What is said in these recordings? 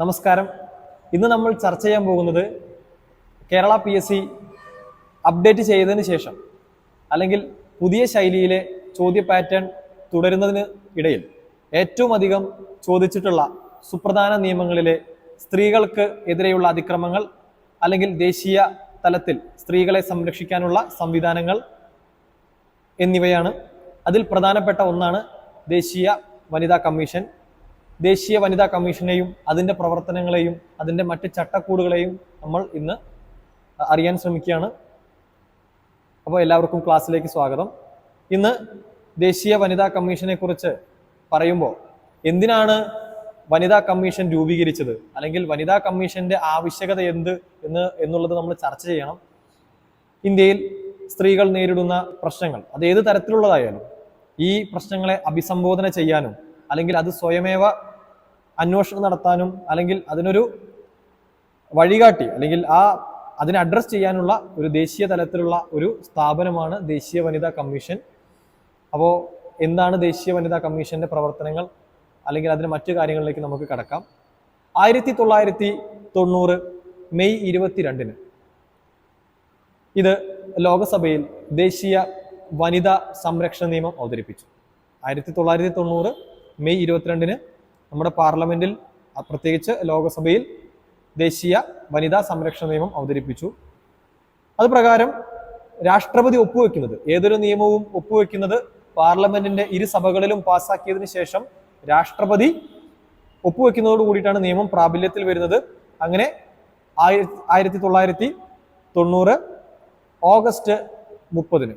നമസ്കാരം. ഇന്ന് നമ്മൾ ചർച്ച ചെയ്യാൻ പോകുന്നത് കേരള PSC അപ്ഡേറ്റ് ചെയ്തതിന് ശേഷം അല്ലെങ്കിൽ പുതിയ ശൈലിയിലെ ചോദ്യ പാറ്റേൺ തുടരുന്നതിന് ഇടയിൽ ഏറ്റവും അധികം ചോദിച്ചിട്ടുള്ള സുപ്രധാന നിയമങ്ങളിലെ സ്ത്രീകൾക്ക് എതിരെയുള്ള അതിക്രമങ്ങൾ അല്ലെങ്കിൽ ദേശീയ തലത്തിൽ സ്ത്രീകളെ സംരക്ഷിക്കാനുള്ള സംവിധാനങ്ങൾ എന്നിവയാണ്. അതിൽ പ്രധാനപ്പെട്ട ഒന്നാണ് ദേശീയ വനിതാ കമ്മീഷൻ. ദേശീയ വനിതാ കമ്മീഷനെയും അതിൻ്റെ പ്രവർത്തനങ്ങളെയും അതിൻ്റെ മറ്റ് ചട്ടക്കൂടുകളെയും നമ്മൾ ഇന്ന് അറിയാൻ ശ്രമിക്കുകയാണ്. അപ്പോൾ എല്ലാവർക്കും ക്ലാസ്സിലേക്ക് സ്വാഗതം. ഇന്ന് ദേശീയ വനിതാ കമ്മീഷനെ കുറിച്ച് പറയുമ്പോൾ എന്തിനാണ് വനിതാ കമ്മീഷൻ രൂപീകരിച്ചത്, അല്ലെങ്കിൽ വനിതാ കമ്മീഷന്റെ ആവശ്യകത എന്നുള്ളത് നമ്മൾ ചർച്ച ചെയ്യണം. ഇന്ത്യയിൽ സ്ത്രീകൾ നേരിടുന്ന പ്രശ്നങ്ങൾ അത് ഏത് തരത്തിലുള്ളതായാലും ഈ പ്രശ്നങ്ങളെ അഭിസംബോധന ചെയ്യാനും അല്ലെങ്കിൽ അത് സ്വയമേവ അന്വേഷണം നടത്താനും അല്ലെങ്കിൽ അതിനൊരു വഴികാട്ടി അല്ലെങ്കിൽ അതിനെ അഡ്രസ് ചെയ്യാനുള്ള ഒരു ദേശീയ തലത്തിലുള്ള ഒരു സ്ഥാപനമാണ് ദേശീയ വനിതാ കമ്മീഷൻ. അപ്പോൾ എന്താണ് ദേശീയ വനിതാ കമ്മീഷന്റെ പ്രവർത്തനങ്ങൾ അല്ലെങ്കിൽ അതിന് മറ്റു കാര്യങ്ങളിലേക്ക് നമുക്ക് കടക്കാം. 1990 മെയ് 22 ഇത് ലോകസഭയിൽ ദേശീയ വനിതാ സംരക്ഷണ നിയമം അവതരിപ്പിച്ചു. 1990 മെയ് 22 നമ്മുടെ പാർലമെന്റിൽ, പ്രത്യേകിച്ച് ലോകസഭയിൽ ദേശീയ വനിതാ സംരക്ഷണ നിയമം അവതരിപ്പിച്ചു. അത് പ്രകാരം രാഷ്ട്രപതി ഒപ്പുവെക്കുന്നത്, ഏതൊരു നിയമവും ഒപ്പുവെക്കുന്നത് പാർലമെന്റിന്റെ ഇരു സഭകളിലും പാസ്സാക്കിയതിനു ശേഷം രാഷ്ട്രപതി ഒപ്പുവെക്കുന്നതോട് കൂടിയിട്ടാണ് നിയമം പ്രാബല്യത്തിൽ വരുന്നത്. അങ്ങനെ 1990 ഓഗസ്റ്റ് 30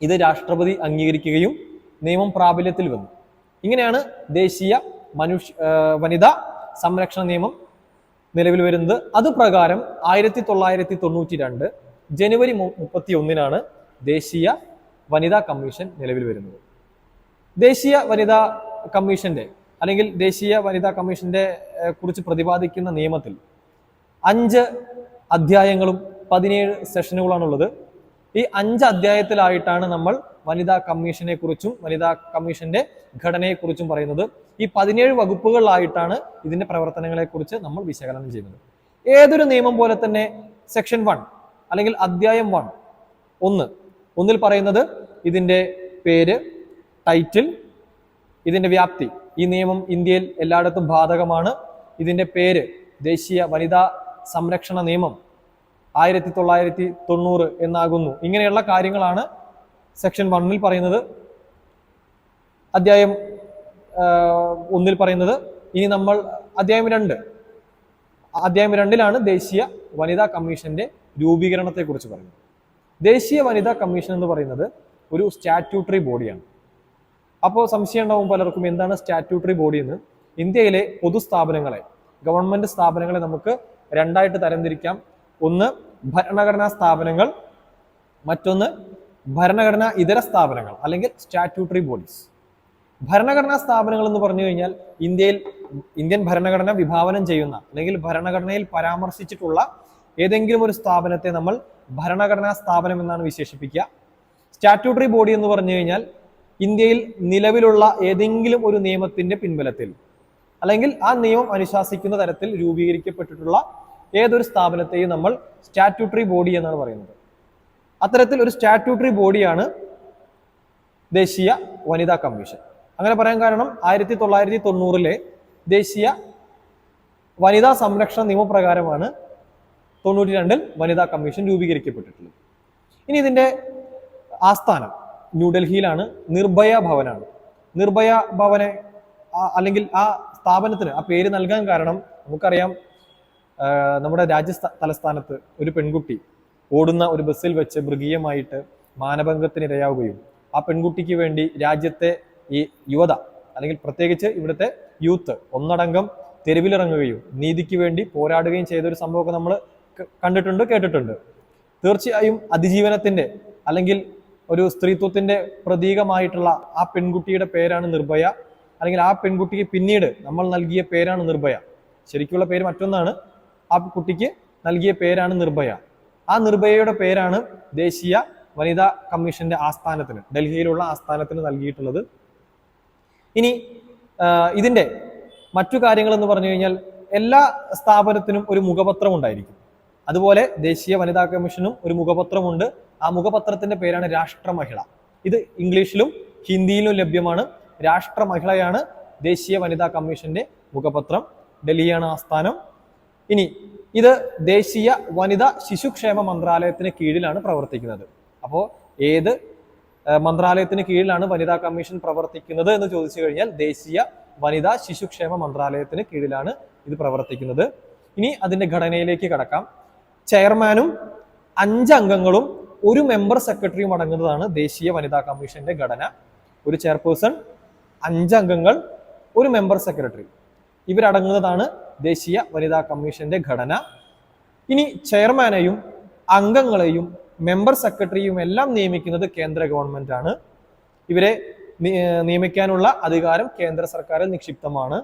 ഇത് രാഷ്ട്രപതി അംഗീകരിക്കുകയും നിയമം പ്രാബല്യത്തിൽ വന്നു. ഇങ്ങനെയാണ് ദേശീയ വനിതാ സംരക്ഷണ നിയമം നിലവിൽ വരുന്നത്. അതുപ്രകാരം 1992 ജനുവരി 31 ദേശീയ വനിതാ കമ്മീഷൻ നിലവിൽ വരുന്നത്. ദേശീയ വനിതാ കമ്മീഷന്റെ അല്ലെങ്കിൽ ദേശീയ വനിതാ കമ്മീഷന്റെ കുറിച്ച് പ്രതിപാദിക്കുന്ന നിയമത്തിൽ 5 അധ്യായങ്ങളും 17 സെഷനുകളാണുള്ളത്. ഈ 5 അധ്യായത്തിലായിട്ടാണ് നമ്മൾ വനിതാ കമ്മീഷനെ കുറിച്ചും വനിതാ കമ്മീഷന്റെ ഘടനയെക്കുറിച്ചും പറയുന്നത്. ഈ 17 വകുപ്പുകളിലായിട്ടാണ് ഇതിന്റെ പ്രവർത്തനങ്ങളെ കുറിച്ച് നമ്മൾ വിശകലനം ചെയ്യുന്നത്. ഏതൊരു നിയമം പോലെ തന്നെ സെക്ഷൻ 1 അല്ലെങ്കിൽ അധ്യായം 1 പറയുന്നത് ഇതിന്റെ പേര്, ടൈറ്റിൽ, ഇതിന്റെ വ്യാപ്തി. ഈ നിയമം ഇന്ത്യയിൽ എല്ലായിടത്തും ബാധകമാണ്. ഇതിന്റെ പേര് ദേശീയ വനിതാ സംരക്ഷണ നിയമം 1990 എന്നാകുന്നു. ഇങ്ങനെയുള്ള കാര്യങ്ങളാണ് സെക്ഷൻ 1 പറയുന്നത്. അധ്യായം 1 പറയുന്നത്. ഇനി നമ്മൾ അധ്യായം 2 ദേശീയ വനിതാ കമ്മീഷന്റെ രൂപീകരണത്തെ കുറിച്ച് പറയുന്നത്. ദേശീയ വനിതാ കമ്മീഷൻ എന്ന് പറയുന്നത് ഒരു സ്റ്റാറ്റ്യൂട്ടറി ബോഡിയാണ്. അപ്പോൾ സംശയം ഉണ്ടാവും പലർക്കും, എന്താണ് സ്റ്റാറ്റ്യൂട്ടറി ബോഡി എന്ന്. ഇന്ത്യയിലെ പൊതുസ്ഥാപനങ്ങളെ, ഗവൺമെന്റ് സ്ഥാപനങ്ങളെ നമുക്ക് 2ആയിട്ട് തരംതിരിക്കാം. ഒന്ന് ഭരണഘടനാ സ്ഥാപനങ്ങൾ, മറ്റൊന്ന് ഭരണഘടനാ ഇതര സ്ഥാപനങ്ങൾ അല്ലെങ്കിൽ സ്റ്റാറ്റ്യൂട്ടറി ബോഡീസ്. ഭരണഘടനാ സ്ഥാപനങ്ങൾ എന്ന് പറഞ്ഞു കഴിഞ്ഞാൽ ഇന്ത്യൻ ഭരണഘടന വിഭാവനം ചെയ്യുന്ന അല്ലെങ്കിൽ ഭരണഘടനയിൽ പരാമർശിച്ചിട്ടുള്ള ഏതെങ്കിലും ഒരു സ്ഥാപനത്തെ നമ്മൾ ഭരണഘടനാ സ്ഥാപനം എന്നാണ് വിശേഷിപ്പിക്കുക. സ്റ്റാറ്റ്യൂട്ടറി ബോഡി എന്ന് പറഞ്ഞു കഴിഞ്ഞാൽ ഇന്ത്യയിൽ നിലവിലുള്ള ഏതെങ്കിലും ഒരു നിയമത്തിന്റെ പിൻബലത്തിൽ അല്ലെങ്കിൽ ആ നിയമം അനുശാസിക്കുന്ന തരത്തിൽ രൂപീകരിക്കപ്പെട്ടിട്ടുള്ള ഏതൊരു സ്ഥാപനത്തെയും നമ്മൾ സ്റ്റാറ്റ്യൂട്ടറി ബോഡി എന്നാണ് പറയുന്നത്. അത്തരത്തിൽ ഒരു സ്റ്റാറ്റ്യൂട്ടറി ബോഡിയാണ് ദേശീയ വനിതാ കമ്മീഷൻ. അങ്ങനെ പറയാൻ കാരണം 1990 ദേശീയ വനിതാ സംരക്ഷണ നിയമപ്രകാരമാണ് 92 വനിതാ കമ്മീഷൻ രൂപീകരിക്കപ്പെട്ടിട്ടുള്ളത്. ഇനി ഇതിന്റെ ആസ്ഥാനം ന്യൂഡൽഹിയിലാണ്, നിർഭയ ഭവനാണ്. നിർഭയ ഭവനെ അല്ലെങ്കിൽ ആ സ്ഥാപനത്തിന് ആ പേര് നൽകാൻ കാരണം നമുക്കറിയാം, നമ്മുടെ രാജ്യ തലസ്ഥാനത്ത് ഒരു പെൺകുട്ടി ഓടുന്ന ഒരു ബസ്സിൽ വെച്ച് മൃഗീയമായിട്ട് മാനഭംഗത്തിനിരയാവുകയും ആ പെൺകുട്ടിക്ക് വേണ്ടി രാജ്യത്തെ ഈ യുവത അല്ലെങ്കിൽ പ്രത്യേകിച്ച് ഇവിടുത്തെ യൂത്ത് ഒന്നടങ്കം തെരുവിലിറങ്ങുകയും നീതിക്ക് വേണ്ടി പോരാടുകയും ചെയ്ത ഒരു സംഭവമൊക്കെ നമ്മൾ കണ്ടിട്ടുണ്ട്, കേട്ടിട്ടുണ്ട്. തീർച്ചയായും അതിജീവനത്തിന്റെ അല്ലെങ്കിൽ ഒരു സ്ത്രീത്വത്തിന്റെ പ്രതീകമായിട്ടുള്ള ആ പെൺകുട്ടിയുടെ പേരാണ് നിർഭയ. അല്ലെങ്കിൽ ആ പെൺകുട്ടിക്ക് പിന്നീട് നമ്മൾ നൽകിയ പേരാണ് നിർഭയ. ശരിക്കുള്ള പേര് മറ്റൊന്നാണ്, ആ കുട്ടിക്ക് നൽകിയ പേരാണ് നിർഭയ. ആ നിർഭയയുടെ പേരാണ് ദേശീയ വനിതാ കമ്മീഷന്റെ ആസ്ഥാനത്തിന്, ഡൽഹിയിലുള്ള ആസ്ഥാനത്തിന് നൽകിയിട്ടുള്ളത്. ഇനി ഇതിന്റെ മറ്റു കാര്യങ്ങൾ എന്ന് പറഞ്ഞു കഴിഞ്ഞാൽ എല്ലാ സ്ഥാപനത്തിനും ഒരു മുഖപത്രം ഉണ്ടായിരിക്കും. അതുപോലെ ദേശീയ വനിതാ കമ്മീഷനും ഒരു മുഖപത്രമുണ്ട്. ആ മുഖപത്രത്തിന്റെ പേരാണ് രാഷ്ട്രമഹിള. ഇത് ഇംഗ്ലീഷിലും ഹിന്ദിയിലും ലഭ്യമാണ്. രാഷ്ട്രമഹിളയാണ് ദേശീയ വനിതാ കമ്മീഷന്റെ മുഖപത്രം. ഡൽഹിയാണ് ആസ്ഥാനം. ഇനി ഇത് ദേശീയ വനിതാ ശിശുക്ഷേമ മന്ത്രാലയത്തിന് കീഴിലാണ് പ്രവർത്തിക്കുന്നത്. അപ്പോൾ ഏത് മന്ത്രാലയത്തിന് കീഴിലാണ് വനിതാ കമ്മീഷൻ പ്രവർത്തിക്കുന്നത് എന്ന് ചോദിച്ചു കഴിഞ്ഞാൽ ദേശീയ വനിതാ ശിശുക്ഷേമ മന്ത്രാലയത്തിന് കീഴിലാണ് ഇത് പ്രവർത്തിക്കുന്നത്. ഇനി അതിന്റെ ഘടനയിലേക്ക് കടക്കാം. ചെയർമാനും 5 അംഗങ്ങളും ഒരു മെമ്പർ സെക്രട്ടറിയും അടങ്ങുന്നതാണ് ദേശീയ വനിതാ കമ്മീഷന്റെ ഘടന. ഒരു ചെയർപേഴ്സൺ, 5 അംഗങ്ങൾ, ഒരു മെമ്പർ സെക്രട്ടറി, ഇവരടങ്ങുന്നതാണ് ദേശീയ വനിതാ കമ്മീഷന്റെ ഘടന. ഇനി ചെയർമാനെയും അംഗങ്ങളെയും മെമ്പർ സെക്രട്ടറിയും എല്ലാം നിയമിക്കുന്നത് കേന്ദ്ര ഗവൺമെന്റ് ആണ്. ഇവരെ നിയമിക്കാനുള്ള അധികാരം കേന്ദ്ര സർക്കാരിൽ നിക്ഷിപ്തമാണ്.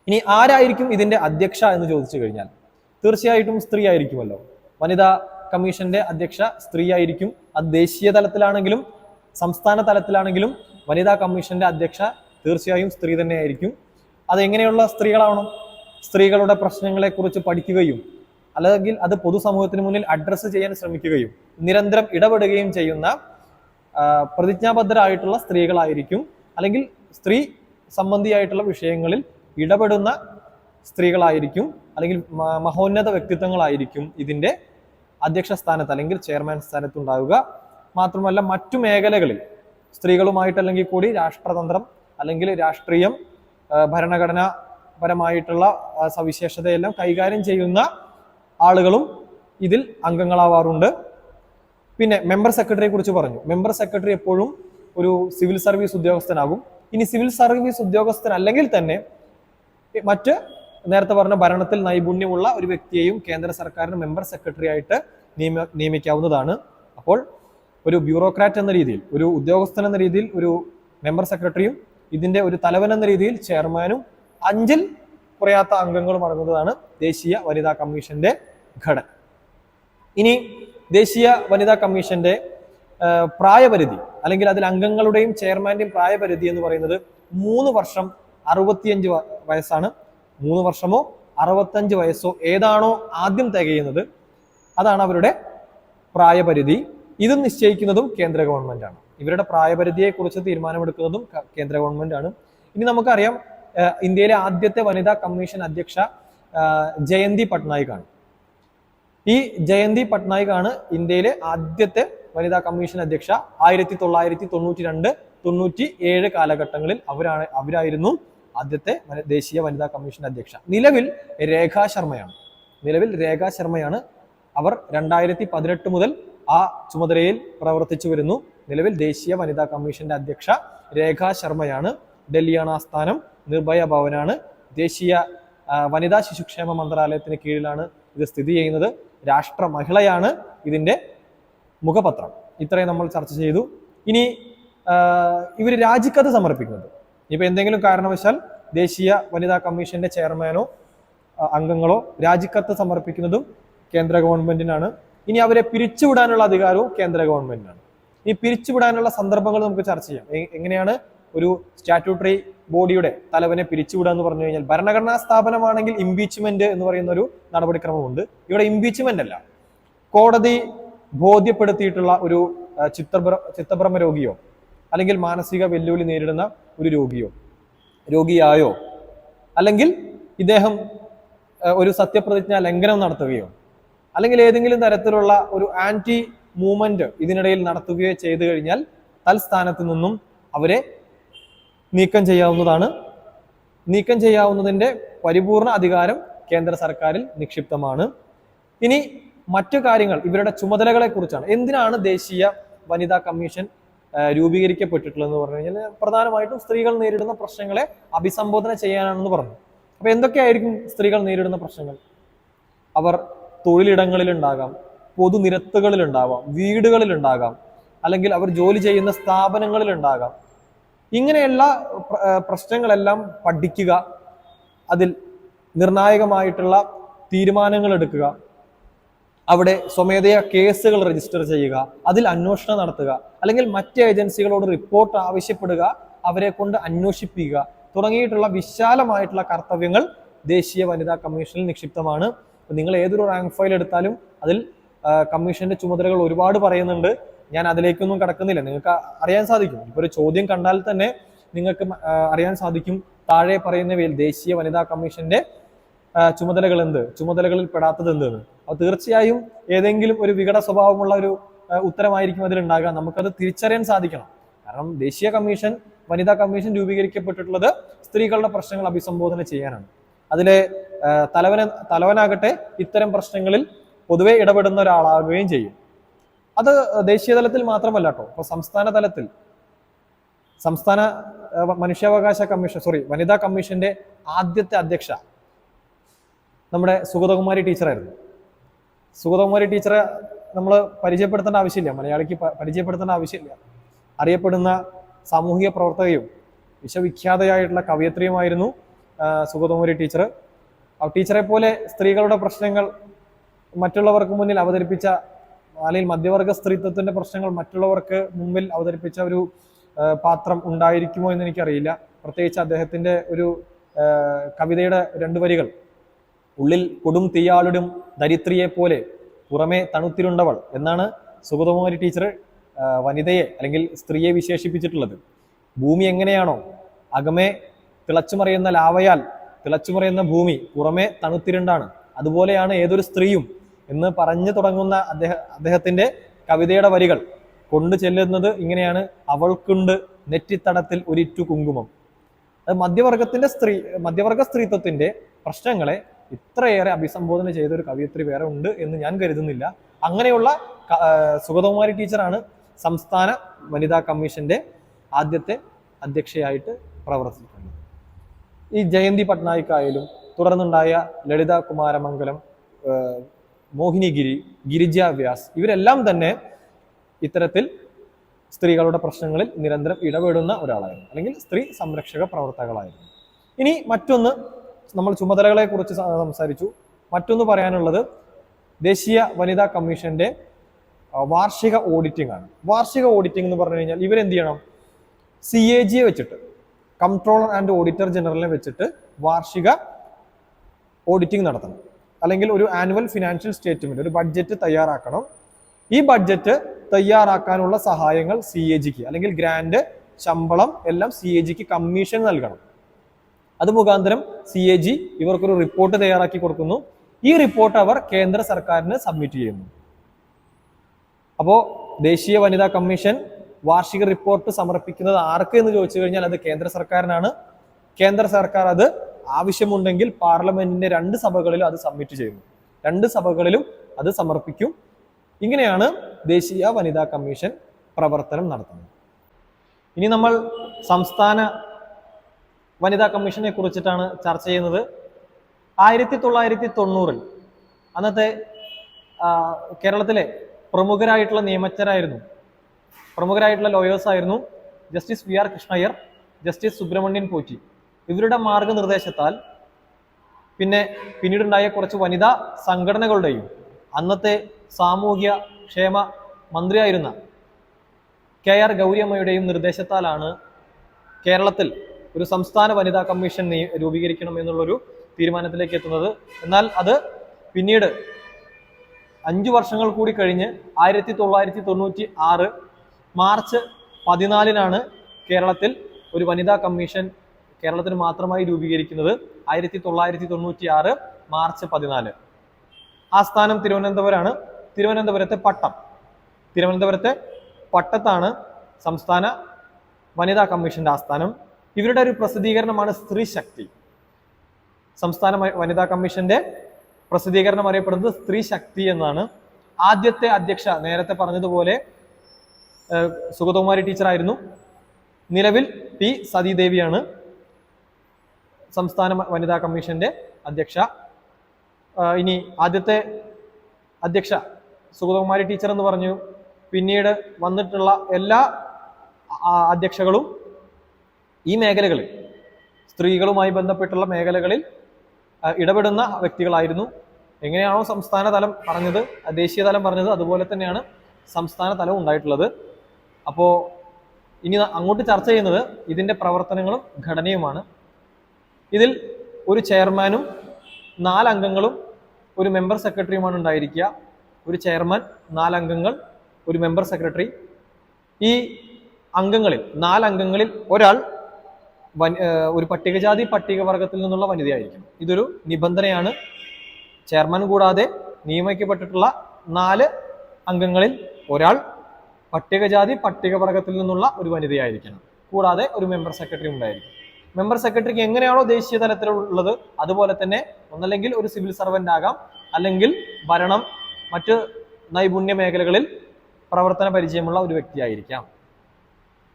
ഇനി ആരായിരിക്കും ഇതിന്റെ അധ്യക്ഷ എന്ന് ചോദിച്ചു കഴിഞ്ഞാൽ തീർച്ചയായിട്ടും സ്ത്രീ ആയിരിക്കുമല്ലോ. വനിതാ കമ്മീഷന്റെ അധ്യക്ഷ സ്ത്രീ ആയിരിക്കും. അത് ദേശീയ തലത്തിലാണെങ്കിലും സംസ്ഥാന തലത്തിലാണെങ്കിലും വനിതാ കമ്മീഷന്റെ അധ്യക്ഷ തീർച്ചയായും സ്ത്രീ തന്നെയായിരിക്കും. അതെങ്ങനെയുള്ള സ്ത്രീകളാവണം? സ്ത്രീകളുടെ പ്രശ്നങ്ങളെ കുറിച്ച് പഠിക്കുകയും അല്ലെങ്കിൽ അത് പൊതുസമൂഹത്തിന് മുന്നിൽ അഡ്രസ്സ് ചെയ്യാൻ ശ്രമിക്കുകയും നിരന്തരം ഇടപെടുകയും ചെയ്യുന്ന പ്രതിജ്ഞാബദ്ധരായിട്ടുള്ള സ്ത്രീകളായിരിക്കും. അല്ലെങ്കിൽ സ്ത്രീ സംബന്ധിയായിട്ടുള്ള വിഷയങ്ങളിൽ ഇടപെടുന്ന സ്ത്രീകളായിരിക്കും. അല്ലെങ്കിൽ മഹോന്നത വ്യക്തിത്വങ്ങളായിരിക്കും ഇതിന്റെ അധ്യക്ഷ സ്ഥാനത്ത് അല്ലെങ്കിൽ ചെയർമാൻ സ്ഥാനത്ത് ഉണ്ടാവുക. മാത്രമല്ല മറ്റു മേഖലകളിൽ സ്ത്രീകളുമായിട്ടല്ലെങ്കിൽ കൂടി രാഷ്ട്രതന്ത്രം അല്ലെങ്കിൽ രാഷ്ട്രീയം, ഭരണഘടനാപരമായിട്ടുള്ള സവിശേഷതയെല്ലാം കൈകാര്യം ചെയ്യുന്ന ആളുകളും ഇതിൽ അംഗങ്ങളാവാറുണ്ട്. പിന്നെ മെമ്പർ സെക്രട്ടറിയെ കുറിച്ച് പറഞ്ഞു. മെമ്പർ സെക്രട്ടറി എപ്പോഴും ഒരു സിവിൽ സർവീസ് ഉദ്യോഗസ്ഥനാകും. ഇനി സിവിൽ സർവീസ് ഉദ്യോഗസ്ഥൻ അല്ലെങ്കിൽ തന്നെ മറ്റ് നേരത്തെ പറഞ്ഞ ഭരണത്തിൽ നൈപുണ്യമുള്ള ഒരു വ്യക്തിയെയും കേന്ദ്ര സർക്കാരിന് മെമ്പർ സെക്രട്ടറി ആയിട്ട് നിയമിക്കാവുന്നതാണ്. അപ്പോൾ ഒരു ബ്യൂറോക്രാറ്റ് എന്ന രീതിയിൽ, ഒരു ഉദ്യോഗസ്ഥൻ എന്ന രീതിയിൽ ഒരു മെമ്പർ സെക്രട്ടറിയും ഇതിന്റെ ഒരു തലവൻ എന്ന രീതിയിൽ ചെയർമാനും 5-ൽ കുറയാത്ത അംഗങ്ങളും അടങ്ങുന്നതാണ് ദേശീയ വനിതാ കമ്മീഷന്റെ ഘടന. ഇനി ദേശീയ വനിതാ കമ്മീഷന്റെ പ്രായപരിധി അല്ലെങ്കിൽ അതിൽ അംഗങ്ങളുടെയും ചെയർമാന്റെയും പ്രായപരിധി എന്ന് പറയുന്നത് 3 വർഷം 65 വയസ്സാണ്. 3 വർഷമോ 65 വയസ്സോ ഏതാണോ ആദ്യം തികയുന്നത് അതാണ് അവരുടെ പ്രായപരിധി. ഇതും നിശ്ചയിക്കുന്നതും കേന്ദ്ര ഗവൺമെന്റ് ആണ്. ഇവരുടെ പ്രായപരിധിയെ കുറിച്ച് തീരുമാനമെടുക്കുന്നതും കേന്ദ്ര ഗവൺമെന്റ് ആണ്. ഇനി നമുക്കറിയാം ഇന്ത്യയിലെ ആദ്യത്തെ വനിതാ കമ്മീഷൻ അധ്യക്ഷ ജയന്തി പട്നായിക് ആണ്. ഈ ജയന്തി പട്നായിക് ആണ് ഇന്ത്യയിലെ ആദ്യത്തെ വനിതാ കമ്മീഷൻ അധ്യക്ഷ. 1992-97 കാലഘട്ടങ്ങളിൽ അവരായിരുന്നു ആദ്യത്തെ ദേശീയ വനിതാ കമ്മീഷൻ അധ്യക്ഷ. നിലവിൽ രേഖാ ശർമ്മയാണ്. അവർ 2018 മുതൽ ആ ചുമതലയിൽ പ്രവർത്തിച്ചു വരുന്നു. നിലവിൽ ദേശീയ വനിതാ കമ്മീഷന്റെ അധ്യക്ഷ രേഖാ ശർമ്മയാണ്. ഡൽഹിയാണ് ആസ്ഥാനം. നിർഭയ ഭവനാണ്. ദേശീയ വനിതാ ശിശുക്ഷേമ മന്ത്രാലയത്തിന് കീഴിലാണ് ഇത് സ്ഥിതി ചെയ്യുന്നത്. രാഷ്ട്ര മഹിളയാണ് ഇതിന്റെ മുഖപത്രം. ഇത്രയും നമ്മൾ ചർച്ച ചെയ്തു. ഇനി ഇവർ രാജിക്കത്ത് സമർപ്പിക്കുന്നത്, ഇപ്പൊ എന്തെങ്കിലും കാരണവശാൽ ദേശീയ വനിതാ കമ്മീഷന്റെ ചെയർമാനോ അംഗങ്ങളോ രാജിക്കത്ത് സമർപ്പിക്കുന്നതും കേന്ദ്ര ഗവൺമെന്റിനാണ്. ഇനി അവരെ പിരിച്ചുവിടാനുള്ള അധികാരവും കേന്ദ്ര ഗവൺമെന്റിനാണ്. ഈ പിരിച്ചുവിടാനുള്ള സന്ദർഭങ്ങൾ നമുക്ക് ചർച്ച ചെയ്യാം. എങ്ങനെയാണ് ഒരു സ്റ്റാറ്റ്യൂട്ടറി ബോഡിയുടെ തലവനെ പിരിച്ചുവിടുക എന്ന് പറഞ്ഞു കഴിഞ്ഞാൽ, ഭരണഘടനാ സ്ഥാപനമാണെങ്കിൽ ഇംപീച്ച്മെന്റ് എന്ന് പറയുന്ന ഒരു നടപടിക്രമമുണ്ട്. ഇവിടെ ഇംപീച്ച്മെന്റ് അല്ല, കോടതി ബോധ്യപ്പെടുത്തിയിട്ടുള്ള ഒരു ചിത്തഭ്രമ രോഗിയോ അല്ലെങ്കിൽ മാനസിക വെല്ലുവിളി നേരിടുന്ന ഒരു രോഗിയായോ അല്ലെങ്കിൽ ഇദ്ദേഹം ഒരു സത്യപ്രതിജ്ഞ ലംഘനം നടത്തുകയോ അല്ലെങ്കിൽ ഏതെങ്കിലും തരത്തിലുള്ള ഒരു ആന്റി മൂവ്മെന്റ് ഇതിനിടയിൽ നടത്തുകയോ ചെയ്തു കഴിഞ്ഞാൽ തൽസ്ഥാനത്ത് നിന്നും അവരെ നീക്കം ചെയ്യാവുന്നതാണ്. നീക്കം ചെയ്യാവുന്നതിന്റെ പരിപൂർണ അധികാരം കേന്ദ്ര സർക്കാരിൽ നിക്ഷിപ്തമാണ്. ഇനി മറ്റു കാര്യങ്ങൾ, ഇവരുടെ ചുമതലകളെ കുറിച്ചാണ്. എന്തിനാണ് ദേശീയ വനിതാ കമ്മീഷൻ രൂപീകരിക്കപ്പെട്ടിട്ടുള്ളതെന്ന് പറഞ്ഞു കഴിഞ്ഞാൽ പ്രധാനമായിട്ടും സ്ത്രീകൾ നേരിടുന്ന പ്രശ്നങ്ങളെ അഭിസംബോധന ചെയ്യാനാണെന്ന് പറഞ്ഞു. അപ്പൊ എന്തൊക്കെയായിരിക്കും സ്ത്രീകൾ നേരിടുന്ന പ്രശ്നങ്ങൾ? അവർ തൊഴിലിടങ്ങളിലുണ്ടാകാം, പൊതുനിരത്തുകളിലുണ്ടാവാം, വീടുകളിലുണ്ടാകാം, അല്ലെങ്കിൽ അവർ ജോലി ചെയ്യുന്ന സ്ഥാപനങ്ങളിലുണ്ടാകാം. ഇങ്ങനെയുള്ള പ്രശ്നങ്ങളെല്ലാം പഠിക്കുക, അതിൽ നിർണായകമായിട്ടുള്ള തീരുമാനങ്ങൾ എടുക്കുക, അവിടെ സ്വമേധയാ കേസുകൾ രജിസ്റ്റർ ചെയ്യുക, അതിൽ അന്വേഷണം നടത്തുക, അല്ലെങ്കിൽ മറ്റ് ഏജൻസികളോട് റിപ്പോർട്ട് ആവശ്യപ്പെടുക, അവരെ കൊണ്ട് അന്വേഷിപ്പിക്കുക തുടങ്ങിയിട്ടുള്ള വിശാലമായിട്ടുള്ള കർത്തവ്യങ്ങൾ ദേശീയ വനിതാ കമ്മീഷനിൽ നിക്ഷിപ്തമാണ്. നിങ്ങൾ ഏതൊരു റാങ്ക് ഫയൽ എടുത്താലും അതിൽ കമ്മീഷന്റെ ചുമതലകൾ ഒരുപാട് പറയുന്നുണ്ട്. ഞാൻ അതിലേക്കൊന്നും കടക്കുന്നില്ല. നിങ്ങൾക്ക് അറിയാൻ സാധിക്കും. ഇപ്പൊ ഒരു ചോദ്യം കണ്ടാൽ തന്നെ നിങ്ങൾക്ക് അറിയാൻ സാധിക്കും താഴെ പറയുന്നവയിൽ ദേശീയ വനിതാ കമ്മീഷന്റെ ചുമതലകൾ എന്ത്, ചുമതലകളിൽ പെടാത്തത് എന്തെന്ന്. അത് തീർച്ചയായും ഏതെങ്കിലും ഒരു വികട സ്വഭാവമുള്ള ഒരു ഉത്തരമായിരിക്കും അതിലുണ്ടാകുക. നമുക്കത് തിരിച്ചറിയാൻ സാധിക്കണം. കാരണം ദേശീയ കമ്മീഷൻ, വനിതാ കമ്മീഷൻ രൂപീകരിക്കപ്പെട്ടിട്ടുള്ളത് സ്ത്രീകളുടെ പ്രശ്നങ്ങൾ അഭിസംബോധന ചെയ്യാനാണ്. അതിലെ തലവനാകട്ടെ ഇത്തരം പ്രശ്നങ്ങളിൽ പൊതുവെ ഇടപെടുന്ന ഒരാളാകുകയും ചെയ്യും. അത് ദേശീയ തലത്തിൽ മാത്രമല്ല കേട്ടോ. ഇപ്പൊ സംസ്ഥാന തലത്തിൽ സംസ്ഥാന മനുഷ്യാവകാശ കമ്മീഷൻ വനിതാ കമ്മീഷന്റെ ആദ്യത്തെ അധ്യക്ഷ നമ്മുടെ സുഗതകുമാരി ടീച്ചറായിരുന്നു. സുഗതകുമാരി ടീച്ചറെ നമ്മൾ പരിചയപ്പെടുത്തേണ്ട ആവശ്യമില്ല, മലയാളിക്ക് പരിചയപ്പെടുത്തേണ്ട ആവശ്യമില്ല. അറിയപ്പെടുന്ന സാമൂഹിക പ്രവർത്തകയും വിശ്വവിഖ്യാതയായിട്ടുള്ള കവയത്രിയുമായിരുന്നു സുഗതകുമാരി ടീച്ചർ. ടീച്ചറെ പോലെ സ്ത്രീകളുടെ പ്രശ്നങ്ങൾ മറ്റുള്ളവർക്ക് മുന്നിൽ അവതരിപ്പിച്ച, അല്ലെങ്കിൽ മധ്യവർഗ സ്ത്രീത്വത്തിന്റെ പ്രശ്നങ്ങൾ മറ്റുള്ളവർക്ക് മുമ്പിൽ അവതരിപ്പിച്ച ഒരു പാത്രം ഉണ്ടായിരിക്കുമോ എന്ന് എനിക്കറിയില്ല. പ്രത്യേകിച്ച് അദ്ദേഹത്തിന്റെ ഒരു കവിതയുടെ 2 വരികൾ, ഉള്ളിൽ കൊടും തീയാളുടും ദരിദ്രിയെ പോലെ പുറമെ തണുത്തിരുണ്ടവൾ എന്നാണ് സുഗതകുമാരി ടീച്ചർ വനിതയെ അല്ലെങ്കിൽ സ്ത്രീയെ വിശേഷിപ്പിച്ചിട്ടുള്ളത്. ഭൂമി എങ്ങനെയാണോ അകമേ തിളച്ചുമറിയുന്ന ലാവയാൽ തിളച്ചുമറിയുന്ന ഭൂമി പുറമെ തണുത്തിരുണ്ടാണ്, അതുപോലെയാണ് ഏതൊരു സ്ത്രീയും എന്ന് പറഞ്ഞു തുടങ്ങുന്ന അദ്ദേഹത്തിന്റെ കവിതയുടെ വരികൾ കൊണ്ടു ചെല്ലുന്നത് ഇങ്ങനെയാണ്: അവൾക്കുണ്ട് നെറ്റിത്തടത്തിൽ ഒരിറ്റു കുങ്കുമം. അത് മധ്യവർഗ സ്ത്രീത്വത്തിന്റെ പ്രശ്നങ്ങളെ ഇത്രയേറെ അഭിസംബോധന ചെയ്ത ഒരു കവയിത്രി വേറെ ഉണ്ട് എന്ന് ഞാൻ കരുതുന്നില്ല. അങ്ങനെയുള്ള സുഗതകുമാരി ടീച്ചറാണ് സംസ്ഥാന വനിതാ കമ്മീഷന്റെ ആദ്യത്തെ അധ്യക്ഷയായിട്ട് പ്രവർത്തിക്കുന്നത്. ഈ ജയന്തി പട്നായിക് ആയാലും തുടർന്നുണ്ടായ ലളിത കുമാരമംഗലം, മോഹിനിഗിരി, ഗിരിജ വ്യാസ്, ഇവരെല്ലാം തന്നെ ഇത്തരത്തിൽ സ്ത്രീകളുടെ പ്രശ്നങ്ങളിൽ നിരന്തരം ഇടപെടുന്ന ഒരാളായിരുന്നു, അല്ലെങ്കിൽ സ്ത്രീ സംരക്ഷക പ്രവർത്തകളായിരുന്നു. ഇനി മറ്റൊന്ന്, നമ്മൾ ചുമതലകളെ കുറിച്ച് സംസാരിച്ചു. മറ്റൊന്ന് പറയാനുള്ളത് ദേശീയ വനിതാ കമ്മീഷന്റെ വാർഷിക ഓഡിറ്റിംഗ് ആണ്. വാർഷിക ഓഡിറ്റിംഗ് എന്ന് പറഞ്ഞു കഴിഞ്ഞാൽ ഇവരെന്ത് ചെയ്യണം? CAG വെച്ചിട്ട്, കംട്രോളർ ആൻഡ് ഓഡിറ്റർ ജനറലിനെ വെച്ചിട്ട് വാർഷിക ഓഡിറ്റിംഗ് നടത്തണം. അല്ലെങ്കിൽ ഒരു ആനുവൽ ഫിനാൻഷ്യൽ സ്റ്റേറ്റ്മെന്റ്, ഒരു ബഡ്ജറ്റ് തയ്യാറാക്കണം. ഈ ബഡ്ജറ്റ് തയ്യാറാക്കാനുള്ള സഹായങ്ങൾ CAGക്ക്, അല്ലെങ്കിൽ ഗ്രാന്റ്, ശമ്പളം എല്ലാം CAGക്ക് കമ്മീഷൻ നൽകണം. അത് മുഖാന്തരം CAG ഇവർക്കൊരു റിപ്പോർട്ട് തയ്യാറാക്കി കൊടുക്കുന്നു. ഈ റിപ്പോർട്ട് അവർ കേന്ദ്ര സർക്കാരിന് സബ്മിറ്റ് ചെയ്യുന്നു. അപ്പോ ദേശീയ വനിതാ കമ്മീഷൻ വാർഷിക റിപ്പോർട്ട് സമർപ്പിക്കുന്നത് ആർക്ക് എന്ന് ചോദിച്ചു കഴിഞ്ഞാൽ അത് കേന്ദ്ര സർക്കാരിനാണ്. കേന്ദ്ര സർക്കാർ അത് ആവശ്യമുണ്ടെങ്കിൽ പാർലമെന്റിന്റെ 2 സഭകളിലും അത് സബ്മിറ്റ് ചെയ്യുന്നു. 2 സഭകളിലും അത് സമർപ്പിക്കും. ഇങ്ങനെയാണ് ദേശീയ വനിതാ കമ്മീഷൻ പ്രവർത്തനം നടത്തുന്നത്. ഇനി നമ്മൾ സംസ്ഥാന വനിതാ കമ്മീഷനെ കുറിച്ചിട്ടാണ് ചർച്ച ചെയ്യുന്നത്. 1990 അന്നത്തെ കേരളത്തിലെ പ്രമുഖരായിട്ടുള്ള നിയമജ്ഞരായിരുന്നു, പ്രമുഖരായിട്ടുള്ള ലോയേഴ്സ് ആയിരുന്നു justice VR Krishna Iyer, justice Subramanian Potti. ഇവരുടെ മാർഗനിർദ്ദേശത്താൽ പിന്നീടുണ്ടായ കുറച്ച് വനിതാ സംഘടനകളുടെയും അന്നത്തെ സാമൂഹ്യ ക്ഷേമ മന്ത്രിയായിരുന്ന KR ഗൗരിയമ്മയുടെയും നിർദ്ദേശത്താലാണ് കേരളത്തിൽ ഒരു സംസ്ഥാന വനിതാ കമ്മീഷൻ രൂപീകരിക്കണം എന്നുള്ളൊരു തീരുമാനത്തിലേക്ക് എത്തുന്നത്. എന്നാൽ അത് പിന്നീട് 5 വർഷങ്ങൾ കൂടി കഴിഞ്ഞ് 1996 മാർച്ച് 14 കേരളത്തിൽ ഒരു വനിതാ കമ്മീഷൻ കേരളത്തിന് മാത്രമായി രൂപീകരിക്കുന്നത്. 1996 മാർച്ച് 14. ആസ്ഥാനം തിരുവനന്തപുരമാണ്. തിരുവനന്തപുരത്തെ പട്ടത്താണ് സംസ്ഥാന വനിതാ കമ്മീഷന്റെ ആസ്ഥാനം. ഇവരുടെ ഒരു പ്രസിദ്ധീകരണമാണ് സ്ത്രീ ശക്തി. സംസ്ഥാന വനിതാ കമ്മീഷന്റെ പ്രസിദ്ധീകരണം അറിയപ്പെടുന്നത് സ്ത്രീ ശക്തി എന്നാണ്. ആദ്യത്തെ അധ്യക്ഷ നേരത്തെ പറഞ്ഞതുപോലെ സുഗതകുമാരി ടീച്ചറായിരുന്നു. നിലവിൽ P സതീദേവിയാണ് സംസ്ഥാന വനിതാ കമ്മീഷന്റെ അധ്യക്ഷ. ഇനി ആദ്യത്തെ അധ്യക്ഷ സുഗതകുമാരി ടീച്ചർ എന്ന് പറഞ്ഞു. പിന്നീട് വന്നിട്ടുള്ള എല്ലാ അധ്യക്ഷകളും ഈ മേഖലകളിൽ, സ്ത്രീകളുമായി ബന്ധപ്പെട്ടുള്ള മേഖലകളിൽ ഇടപെടുന്ന വ്യക്തികളായിരുന്നു. എങ്ങനെയാണോ സംസ്ഥാന തലം പറഞ്ഞത്, ദേശീയ തലം പറഞ്ഞത്, അതുപോലെ തന്നെയാണ് സംസ്ഥാന തലം ഉണ്ടായിട്ടുള്ളത്. അപ്പോൾ ഇനി അങ്ങോട്ട് ചർച്ച ചെയ്യുന്നത് ഇതിന്റെ പ്രവർത്തനങ്ങളും ഘടനയുമാണ്. ഇതിൽ ഒരു ചെയർമാനും 4 അംഗങ്ങളും ഒരു മെമ്പർ സെക്രട്ടറിയുമാണ് ഉണ്ടായിരിക്കുക. ഒരു ചെയർമാൻ, 4 അംഗങ്ങൾ, ഒരു മെമ്പർ സെക്രട്ടറി. ഈ അംഗങ്ങളിൽ 4 അംഗങ്ങളിൽ ഒരാൾ ഒരു പട്ടികജാതി പട്ടികവർഗത്തിൽ നിന്നുള്ള വനിതയായിരിക്കണം. ഇതൊരു നിബന്ധനയാണ്. ചെയർമാൻ കൂടാതെ നിയമിക്കപ്പെട്ടിട്ടുള്ള 4 അംഗങ്ങളിൽ ഒരാൾ പട്ടികജാതി പട്ടികവർഗത്തിൽ നിന്നുള്ള ഒരു വനിതയായിരിക്കണം. കൂടാതെ ഒരു മെമ്പർ സെക്രട്ടറി ഉണ്ടായിരിക്കും. മെമ്പർ സെക്രട്ടറിക്ക് എങ്ങനെയാണോ ദേശീയ തലത്തിലുള്ളത് അതുപോലെ തന്നെ ഒന്നല്ലെങ്കിൽ ഒരു സിവിൽ സർവന്റ് ആകാം, അല്ലെങ്കിൽ ഭരണം, മറ്റ് നൈപുണ്യ മേഖലകളിൽ പ്രവർത്തന പരിചയമുള്ള ഒരു വ്യക്തിയായിരിക്കാം.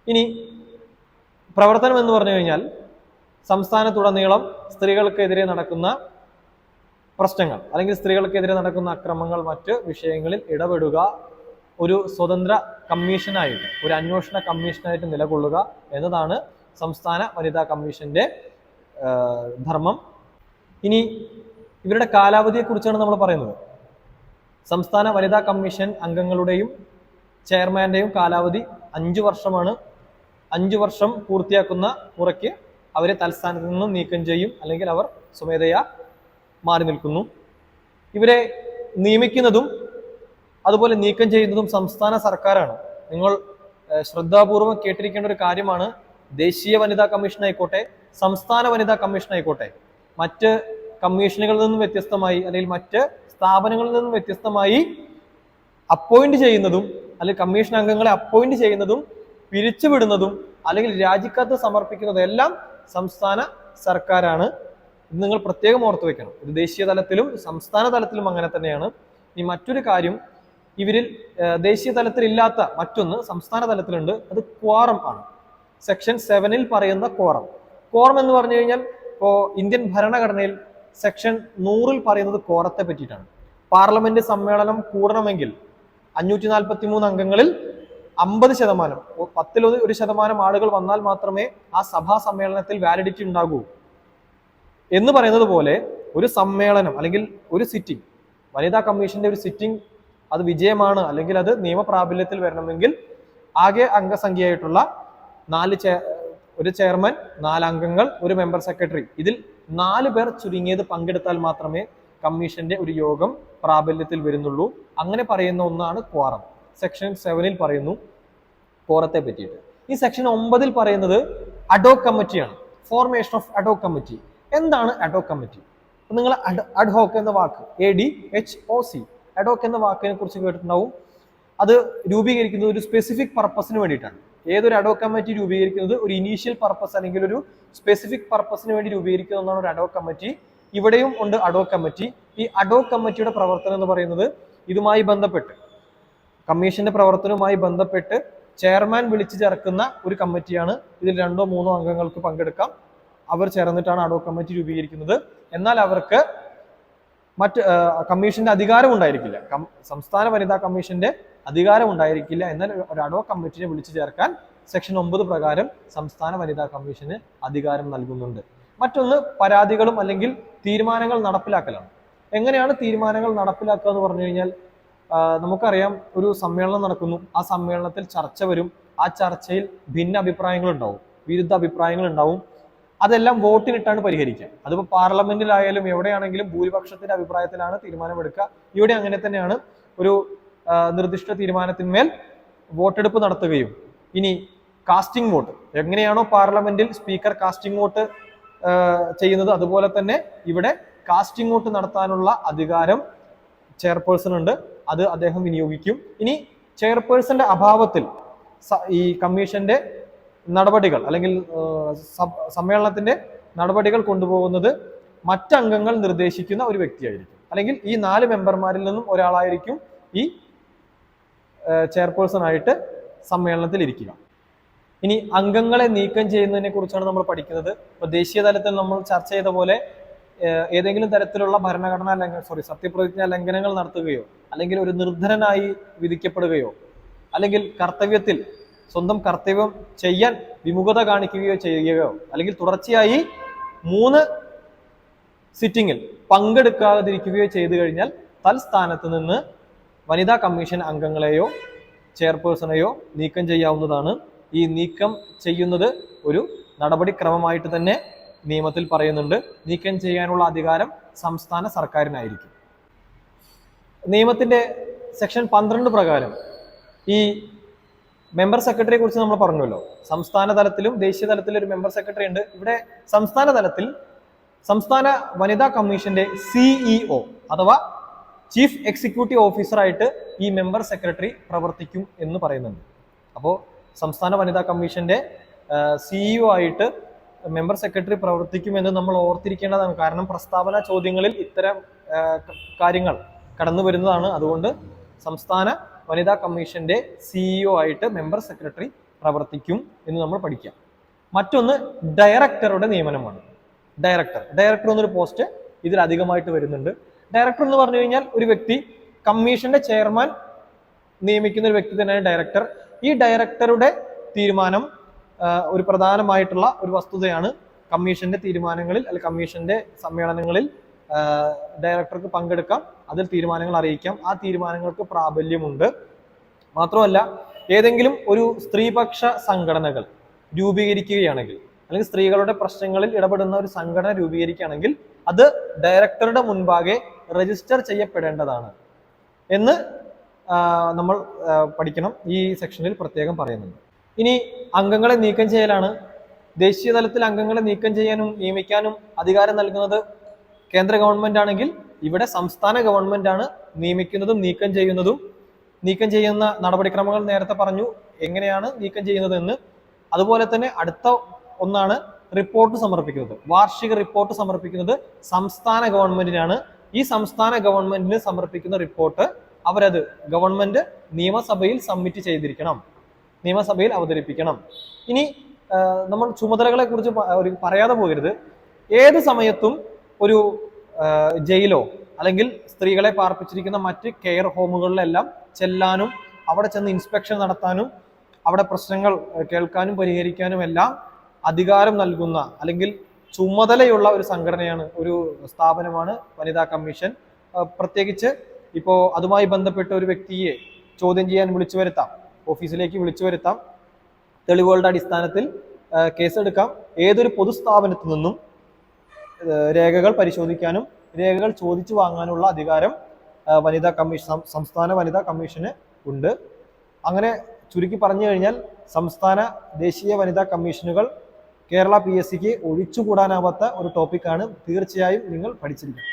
ഇനി പ്രവർത്തനം എന്ന് പറഞ്ഞു കഴിഞ്ഞാൽ സംസ്ഥാനത്തുടനീളം സ്ത്രീകൾക്കെതിരെ നടക്കുന്ന പ്രശ്നങ്ങൾ അല്ലെങ്കിൽ സ്ത്രീകൾക്കെതിരെ നടക്കുന്ന അക്രമങ്ങൾ, മറ്റ് വിഷയങ്ങളിൽ ഇടപെടുക, ഒരു സ്വതന്ത്ര കമ്മീഷനായിട്ട്, ഒരു അന്വേഷണ കമ്മീഷനായിട്ട് നിലകൊള്ളുക എന്നതാണ് സംസ്ഥാന വനിതാ കമ്മീഷന്റെ ധർമ്മം. ഇനി ഇവരുടെ കാലാവധിയെ കുറിച്ചാണ് നമ്മൾ പറയുന്നത്. സംസ്ഥാന വനിതാ കമ്മീഷൻ അംഗങ്ങളുടെയും ചെയർമാന്റെയും കാലാവധി 5 വർഷമാണ്. 5 വർഷം പൂർത്തിയാക്കുന്ന മുറയ്ക്ക് അവരെ തൽസ്ഥാനത്ത് നിന്നും നീക്കം ചെയ്യും, അല്ലെങ്കിൽ അവർ സ്വമേധയാ മാറി നിൽക്കുന്നു. ഇവരെ നിയമിക്കുന്നതും അതുപോലെ നീക്കം ചെയ്യുന്നതും സംസ്ഥാന സർക്കാരാണ്. നിങ്ങൾ ശ്രദ്ധാപൂർവം കേട്ടിരിക്കേണ്ട ഒരു കാര്യമാണ്. ദേശീയ വനിതാ കമ്മീഷൻ ആയിക്കോട്ടെ, സംസ്ഥാന വനിതാ കമ്മീഷൻ ആയിക്കോട്ടെ, മറ്റ് കമ്മീഷനുകളിൽ നിന്നും വ്യത്യസ്തമായി അല്ലെങ്കിൽ മറ്റ് സ്ഥാപനങ്ങളിൽ നിന്നും വ്യത്യസ്തമായി അപ്പോയിന്റ് ചെയ്യുന്നതും അല്ലെങ്കിൽ കമ്മീഷൻ അംഗങ്ങളെ അപ്പോയിന്റ് ചെയ്യുന്നതും പിരിച്ചുവിടുന്നതും അല്ലെങ്കിൽ രാജിക്കത്ത് സമർപ്പിക്കുന്നതും എല്ലാം സംസ്ഥാന സർക്കാരാണ്. ഇത് നിങ്ങൾ പ്രത്യേകം ഓർത്തു വെക്കണം. ഇത് ദേശീയ തലത്തിലും സംസ്ഥാന തലത്തിലും അങ്ങനെ തന്നെയാണ്. ഇനി മറ്റൊരു കാര്യം, ഇവരിൽ ദേശീയ തലത്തിൽ ഇല്ലാത്ത മറ്റൊന്ന് സംസ്ഥാന തലത്തിലുണ്ട്. അത് ക്വാറം ആണ്. സെക്ഷൻ 7-ൽ പറയുന്ന ക്വാറം. ക്വാറം എന്ന് പറഞ്ഞു കഴിഞ്ഞാൽ ഇപ്പോൾ ഇന്ത്യൻ ഭരണഘടനയിൽ സെക്ഷൻ 100-ൽ പറയുന്നത് ക്വാറത്തെ പറ്റിയിട്ടാണ്. പാർലമെന്റ് സമ്മേളനം കൂടണമെങ്കിൽ 543 അംഗങ്ങളിൽ 50%, 10% ആളുകൾ വന്നാൽ മാത്രമേ ആ സഭാ സമ്മേളനത്തിൽ വാലിഡിറ്റി ഉണ്ടാകൂ എന്ന് പറയുന്നത് പോലെ ഒരു സമ്മേളനം അല്ലെങ്കിൽ ഒരു സിറ്റിംഗ്, വനിതാ കമ്മീഷന്റെ ഒരു സിറ്റിംഗ് അത് വിജയമാണ് അല്ലെങ്കിൽ അത് നിയമപ്രാബല്യത്തിൽ വരണമെങ്കിൽ ആകെ അംഗസംഖ്യയായിട്ടുള്ള ഒരു ചെയർമാൻ, 4 അംഗങ്ങൾ, ഒരു മെമ്പർ സെക്രട്ടറി, ഇതിൽ 4 പേർ ചുരുങ്ങിയത് പങ്കെടുത്താൽ മാത്രമേ കമ്മീഷന്റെ ഒരു യോഗം പ്രാബല്യത്തിൽ വരുന്നുള്ളൂ. അങ്ങനെ പറയുന്ന ഒന്നാണ് ക്വാറം. സെക്ഷൻ 7-ൽ പറയുന്നു ക്വാറത്തെ പറ്റിയിട്ട്. ഈ സെക്ഷൻ 9-ൽ പറയുന്നത് അഡോക് കമ്മിറ്റിയാണ്. Formation of ad hoc committee. എന്താണ് അഡോക് കമ്മിറ്റി? നിങ്ങൾ അഡ്ഹോക്ക് എന്ന വാക്ക്, ADHOC, അഡോക് എന്ന വാക്കിനെ കുറിച്ച് കേട്ടിട്ടുണ്ടാവും. അത് രൂപീകരിക്കുന്നത് ഒരു സ്പെസിഫിക് പർപ്പസിന് വേണ്ടിയിട്ടാണ്. ഏതൊരു അഡോക് കമ്മിറ്റി രൂപീകരിക്കുന്നത് ഒരു ഇനീഷ്യൽ പർപ്പസ് അല്ലെങ്കിൽ ഒരു സ്പെസിഫിക് പർപ്പസിന് വേണ്ടി രൂപീകരിക്കുന്ന ഒന്നാണ് ഒരു അഡോക് കമ്മിറ്റി. ഇവിടെയും ഉണ്ട് അഡോക് കമ്മിറ്റി. ഈ അഡോക് കമ്മിറ്റിയുടെ പ്രവർത്തനം എന്ന് പറയുന്നത് ഇതുമായി ബന്ധപ്പെട്ട്, കമ്മീഷന്റെ പ്രവർത്തനവുമായി ബന്ധപ്പെട്ട് ചെയർമാൻ വിളിച്ചു ചേർക്കുന്ന ഒരു കമ്മിറ്റിയാണ്. ഇതിൽ 2-3 അംഗങ്ങൾക്ക് പങ്കെടുക്കാം. അവർ ചേർന്നിട്ടാണ് അഡോക് കമ്മിറ്റി രൂപീകരിക്കുന്നത്. എന്നാൽ അവർക്ക് മറ്റ് കമ്മീഷന്റെ അധികാരം ഉണ്ടായിരിക്കില്ല. സംസ്ഥാന വനിതാ കമ്മീഷന്റെ അധികാരം ഉണ്ടായിരിക്കില്ല. എന്നാൽ ഒരു അഡോക് കമ്മിറ്റിയെ വിളിച്ചു ചേർക്കാൻ സെക്ഷൻ 9 പ്രകാരം സംസ്ഥാന വനിതാ കമ്മീഷന് അധികാരം നൽകുന്നുണ്ട്. മറ്റൊന്ന് പരാതികളും അല്ലെങ്കിൽ തീരുമാനങ്ങൾ നടപ്പിലാക്കലാണ്. എങ്ങനെയാണ് തീരുമാനങ്ങൾ നടപ്പിലാക്കുക എന്ന് പറഞ്ഞു കഴിഞ്ഞാൽ, നമുക്കറിയാം, ഒരു സമ്മേളനം നടക്കുന്നു, ആ സമ്മേളനത്തിൽ ചർച്ച വരും. ആ ചർച്ചയിൽ ഭിന്ന അഭിപ്രായങ്ങൾ ഉണ്ടാവും, വിരുദ്ധ അഭിപ്രായങ്ങൾ ഉണ്ടാവും. അതെല്ലാം വോട്ടിനിട്ടാണ് പരിഹരിക്കുക. അതിപ്പോൾ പാർലമെന്റിലായാലും എവിടെയാണെങ്കിലും ഭൂരിപക്ഷത്തിന്റെ അഭിപ്രായത്തിലാണ് തീരുമാനമെടുക്കുക. ഇവിടെ അങ്ങനെ തന്നെയാണ്. ഒരു നിർദ്ദിഷ്ട തീരുമാനത്തിന്മേൽ വോട്ടെടുപ്പ് നടത്തുകയും, ഇനി കാസ്റ്റിംഗ് വോട്ട് എങ്ങനെയാണോ പാർലമെന്റിൽ സ്പീക്കർ കാസ്റ്റിംഗ് വോട്ട് ചെയ്യുന്നത്, അതുപോലെ തന്നെ ഇവിടെ കാസ്റ്റിംഗ് വോട്ട് നടത്താനുള്ള അധികാരം ചെയർപേഴ്സൺ ഉണ്ട്. അത് അദ്ദേഹം വിനിയോഗിക്കും. ഇനി ചെയർപേഴ്സന്റെ അഭാവത്തിൽ ഈ കമ്മീഷന്റെ നടപടികൾ അല്ലെങ്കിൽ സമ്മേളനത്തിന്റെ നടപടികൾ കൊണ്ടുപോകുന്നത് മറ്റംഗങ്ങൾ നിർദ്ദേശിക്കുന്ന ഒരു വ്യക്തിയായിരിക്കും. അല്ലെങ്കിൽ ഈ 4 മെമ്പർമാരിൽ നിന്നും ഒരാളായിരിക്കും ഈ ചെയർപേഴ്സൺ ആയിട്ട് സമ്മേളനത്തിൽ ഇരിക്കുക. ഇനി അംഗങ്ങളെ നീക്കം ചെയ്യുന്നതിനെ കുറിച്ചാണ് നമ്മൾ പഠിക്കുന്നത്. ഇപ്പൊ ദേശീയ തലത്തിൽ നമ്മൾ ചർച്ച ചെയ്ത പോലെ ഏതെങ്കിലും തരത്തിലുള്ള സത്യപ്രതിജ്ഞാ ലംഘനങ്ങൾ നടത്തുകയോ അല്ലെങ്കിൽ ഒരു നിർധനനായി വിധിക്കപ്പെടുകയോ അല്ലെങ്കിൽ കർത്തവ്യത്തിൽ സ്വന്തം കർത്തവ്യം ചെയ്യാൻ വിമുഖത കാണിക്കുകയോ ചെയ്യുകയോ അല്ലെങ്കിൽ തുടർച്ചയായി 3 സിറ്റിംഗിൽ പങ്കെടുക്കാതിരിക്കുകയോ ചെയ്തു കഴിഞ്ഞാൽ തൽസ്ഥാനത്ത് നിന്ന് വനിതാ കമ്മീഷൻ അംഗങ്ങളെയോ ചെയർപേഴ്സണെയോ നീക്കം ചെയ്യാവുന്നതാണ്. ഈ നീക്കം ചെയ്യുന്നത് ഒരു നടപടിക്രമമായിട്ട് തന്നെ നിയമത്തിൽ പറയുന്നുണ്ട്. നീക്കം ചെയ്യാനുള്ള അധികാരം സംസ്ഥാന സർക്കാരിനായിരിക്കും. നിയമത്തിന്റെ സെക്ഷൻ 12 പ്രകാരം ഈ മെമ്പർ സെക്രട്ടറിയെ കുറിച്ച് നമ്മൾ പറഞ്ഞല്ലോ. സംസ്ഥാന തലത്തിലും ദേശീയ തലത്തിലും ഒരു മെമ്പർ സെക്രട്ടറി ഉണ്ട്. ഇവിടെ സംസ്ഥാന തലത്തിൽ സംസ്ഥാന വനിതാ കമ്മീഷന്റെ സിഇഒ അഥവാ ചീഫ് എക്സിക്യൂട്ടീവ് ഓഫീസറായിട്ട് ഈ മെമ്പർ സെക്രട്ടറി പ്രവർത്തിക്കും എന്ന് പറയുന്നുണ്ട്. അപ്പോൾ സംസ്ഥാന വനിതാ കമ്മീഷന്റെ സിഇഒ ആയിട്ട് മെമ്പർ സെക്രട്ടറി പ്രവർത്തിക്കുമെന്ന് നമ്മൾ ഓർത്തിരിക്കേണ്ടതാണ്. കാരണം പ്രസ്താവന ചോദ്യങ്ങളിൽ ഇത്തരം കാര്യങ്ങൾ കടന്നു വരുന്നതാണ്. അതുകൊണ്ട് സംസ്ഥാന വനിതാ കമ്മീഷന്റെ സിഇഒ ആയിട്ട് മെമ്പർ സെക്രട്ടറി പ്രവർത്തിക്കും എന്ന് നമ്മൾ പഠിക്കാം. മറ്റൊന്ന് ഡയറക്ടറുടെ നിയമനമാണ്. ഡയറക്ടർ എന്നൊരു പോസ്റ്റ് ഇതിൽ അധികമായിട്ട് വരുന്നുണ്ട്. ഡയറക്ടർ എന്ന് പറഞ്ഞു കഴിഞ്ഞാൽ ഒരു വ്യക്തി, കമ്മീഷന്റെ ചെയർമാൻ നിയമിക്കുന്ന ഒരു വ്യക്തി തന്നെയാണ് ഡയറക്ടർ. ഈ ഡയറക്ടറുടെ തീരുമാനം ഒരു പ്രധാനമായിട്ടുള്ള ഒരു വസ്തുതയാണ്. കമ്മീഷന്റെ തീരുമാനങ്ങളിൽ അല്ലെങ്കിൽ കമ്മീഷന്റെ സമ്മേളനങ്ങളിൽ ഡയറക്ടർക്ക് പങ്കെടുക്കാം, അതിൽ തീരുമാനങ്ങൾ അറിയിക്കാം, ആ തീരുമാനങ്ങൾക്ക് പ്രാബല്യമുണ്ട്. മാത്രമല്ല, ഏതെങ്കിലും ഒരു സ്ത്രീപക്ഷ സംഘടനകൾ രൂപീകരിക്കുകയാണെങ്കിൽ അല്ലെങ്കിൽ സ്ത്രീകളുടെ പ്രശ്നങ്ങളിൽ ഇടപെടുന്ന ഒരു സംഘടന രൂപീകരിക്കുകയാണെങ്കിൽ അത് ഡയറക്ടറുടെ മുൻപാകെ രജിസ്റ്റർ ചെയ്യപ്പെടേണ്ടതാണ് എന്ന് നമ്മൾ പഠിക്കണം. ഈ സെക്ഷനിൽ പ്രത്യേകം പറയുന്നുണ്ട്. ഇനി അംഗങ്ങളെ നീക്കം ചെയ്യലാണ്. ദേശീയ തലത്തിൽ അംഗങ്ങളെ നീക്കം ചെയ്യാനും നിയമിക്കാനും അധികാരം നൽകുന്നത് കേന്ദ്ര ഗവൺമെന്റ് ആണെങ്കിൽ ഇവിടെ സംസ്ഥാന ഗവൺമെന്റ് ആണ് നിയമിക്കുന്നതും നീക്കം ചെയ്യുന്നതും. നീക്കം ചെയ്യുന്ന നടപടിക്രമങ്ങൾ നേരത്തെ പറഞ്ഞു എങ്ങനെയാണ് നീക്കം ചെയ്യുന്നത് എന്ന്. അതുപോലെ തന്നെ അടുത്ത ഒന്നാണ് റിപ്പോർട്ട് സമർപ്പിക്കുന്നത്. വാർഷിക റിപ്പോർട്ട് സമർപ്പിക്കുന്നത് സംസ്ഥാന ഗവൺമെന്റിനാണ്. ഈ സംസ്ഥാന ഗവൺമെന്റിന് സമർപ്പിക്കുന്ന റിപ്പോർട്ട് അവരത് ഗവൺമെന്റ് നിയമസഭയിൽ സബ്മിറ്റ് ചെയ്തിരിക്കണം, നിയമസഭയിൽ അവതരിപ്പിക്കണം. ഇനി നമ്മൾ ചുമതലകളെ കുറിച്ച് പറയാതെ പോകരുത്. ഏത് സമയത്തും ഒരു ജയിലോ അല്ലെങ്കിൽ സ്ത്രീകളെ പാർപ്പിച്ചിരിക്കുന്ന മറ്റ് കെയർ ഹോമുകളിലെല്ലാം ചെല്ലാനും അവിടെ ചെന്ന് ഇൻസ്പെക്ഷൻ നടത്താനും അവിടെ പ്രശ്നങ്ങൾ കേൾക്കാനും പരിഹരിക്കാനും എല്ലാം അധികാരം നൽകുന്ന അല്ലെങ്കിൽ ചുമതലയുള്ള ഒരു സംഘടനയാണ്, ഒരു സ്ഥാപനമാണ് വനിതാ കമ്മീഷൻ. പ്രത്യേകിച്ച് ഇപ്പോൾ അതുമായി ബന്ധപ്പെട്ട ഒരു വ്യക്തിയെ ചോദ്യം ചെയ്യാൻ വിളിച്ചു വരുത്താം, ഓഫീസിലേക്ക് വിളിച്ചു വരുത്താം, തെളിവുകളുടെ അടിസ്ഥാനത്തിൽ കേസെടുക്കാം. ഏതൊരു പൊതുസ്ഥാപനത്തിൽ നിന്നും രേഖകൾ പരിശോധിക്കാനും രേഖകൾ ചോദിച്ചു വാങ്ങാനുള്ള അധികാരം വനിതാ കമ്മീഷൻ, സംസ്ഥാന വനിതാ കമ്മീഷന് ഉണ്ട്. അങ്ങനെ ചുരുക്കി പറഞ്ഞു കഴിഞ്ഞാൽ സംസ്ഥാന ദേശീയ വനിതാ കമ്മീഷനുകൾ കേരള PSCക്ക് ഒഴിച്ചുകൂടാനാവാത്ത ഒരു ടോപ്പിക്കാണ്. തീർച്ചയായും നിങ്ങൾ പഠിച്ചിരിക്കണം.